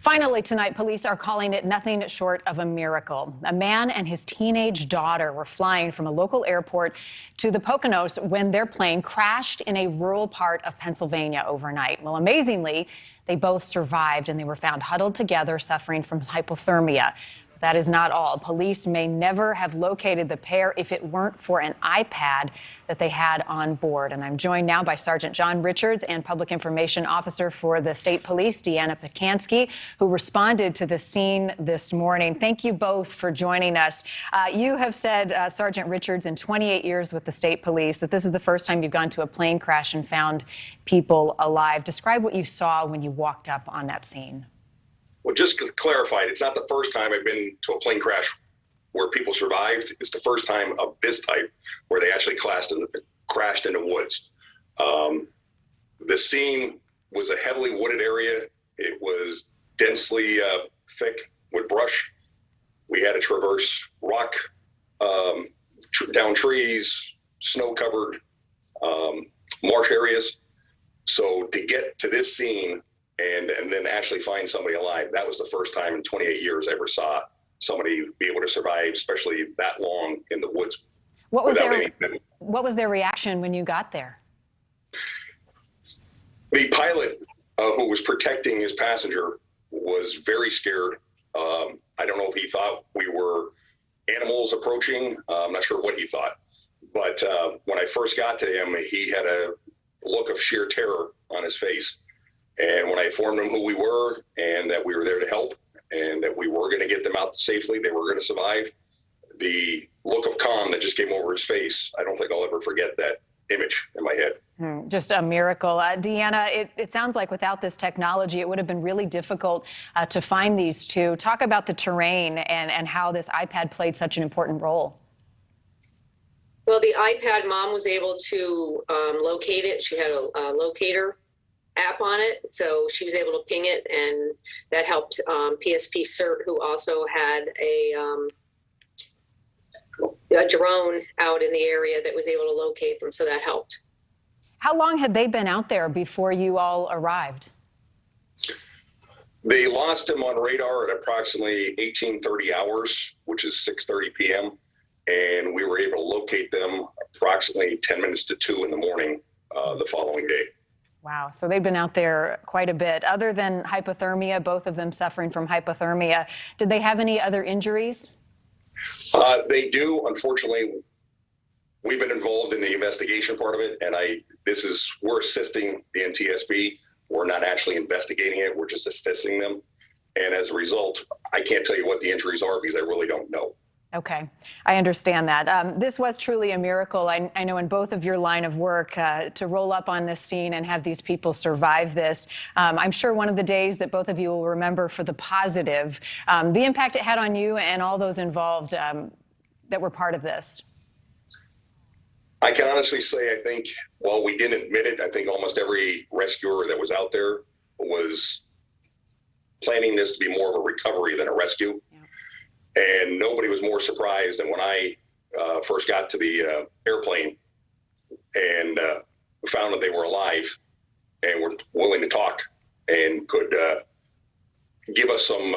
Finally, tonight, police are calling it nothing short of a miracle. A man and his teenage daughter were flying from a local airport to the Poconos when their plane crashed in a rural part of Pennsylvania overnight. Well, amazingly, they both survived and they were found huddled together, suffering from hypothermia. That is not all. Police may never have located the pair if it weren't for an iPad that they had on board. And I'm joined now by Sergeant John Richards and Public Information Officer for the State Police, Deanna Pacansky, who responded to the scene this morning. Thank you both for joining us. You have said, Sergeant Richards, in 28 years with the State Police, that this is the first time you've gone to a plane crash and found people alive. Describe what you saw when you walked up on that scene. Well, just to clarify, it's not the first time I've been to a plane crash where people survived. It's the first time of this type where they actually crashed in the woods. The scene was a heavily wooded area. It was densely thick with brush. We had to traverse rock, down trees, snow-covered marsh areas. So to get to this scene and then actually find somebody alive, that was the first time in 28 years I ever saw somebody be able to survive, especially that long in the woods. What was their reaction when you got there? The pilot who was protecting his passenger was very scared. I don't know if he thought we were animals approaching. I'm not sure what he thought. But when I first got to him, he had a look of sheer terror on his face. And when I informed them who we were and that we were there to help and that we were going to get them out safely, they were going to survive, the look of calm that just came over his face, I don't think I'll ever forget that image in my head. Just a miracle. Deanna, it sounds like without this technology, it would have been really difficult to find these two. Talk about the terrain and how this iPad played such an important role. Well, the iPad, Mom was able to locate it. She had a locator app on it, so she was able to ping it, and that helped PSP CERT, who also had a drone out in the area that was able to locate them, so that helped. How long had they been out there before you all arrived? They lost him on radar at approximately 1830 hours, which is 6:30 p.m., and we were able to locate them approximately 10 minutes to 2 in the morning the following day. Wow. So they've been out there quite a bit. Other than hypothermia, both of them suffering from hypothermia, did they have any other injuries? They do. Unfortunately, we've been involved in the investigation part of it, and we're assisting the NTSB. We're not actually investigating it. We're just assisting them. And as a result, I can't tell you what the injuries are because I really don't know. Okay, I understand that. This was truly a miracle. I know in both of your line of work, to roll up on this scene and have these people survive this. I'm sure one of the days that both of you will remember for the positive, the impact it had on you and all those involved that were part of this. I can honestly say, I think, while we didn't admit it, I think almost every rescuer that was out there was planning this to be more of a recovery than a rescue. And nobody was more surprised than when I first got to the airplane and found that they were alive and were willing to talk and could give us some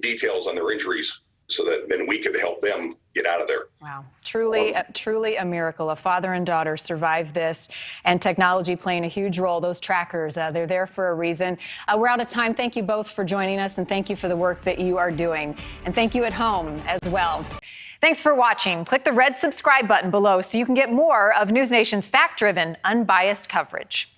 details on their injuries so that then we could help them get out of there. Wow, truly a miracle. A father and daughter survived this, and technology playing a huge role. Those trackers, they're there for a reason. We're out of time. Thank you both for joining us, and thank you for the work that you are doing. And thank you at home as well. Thanks for watching. Click the red subscribe button below so you can get more of NewsNation's fact-driven, unbiased coverage.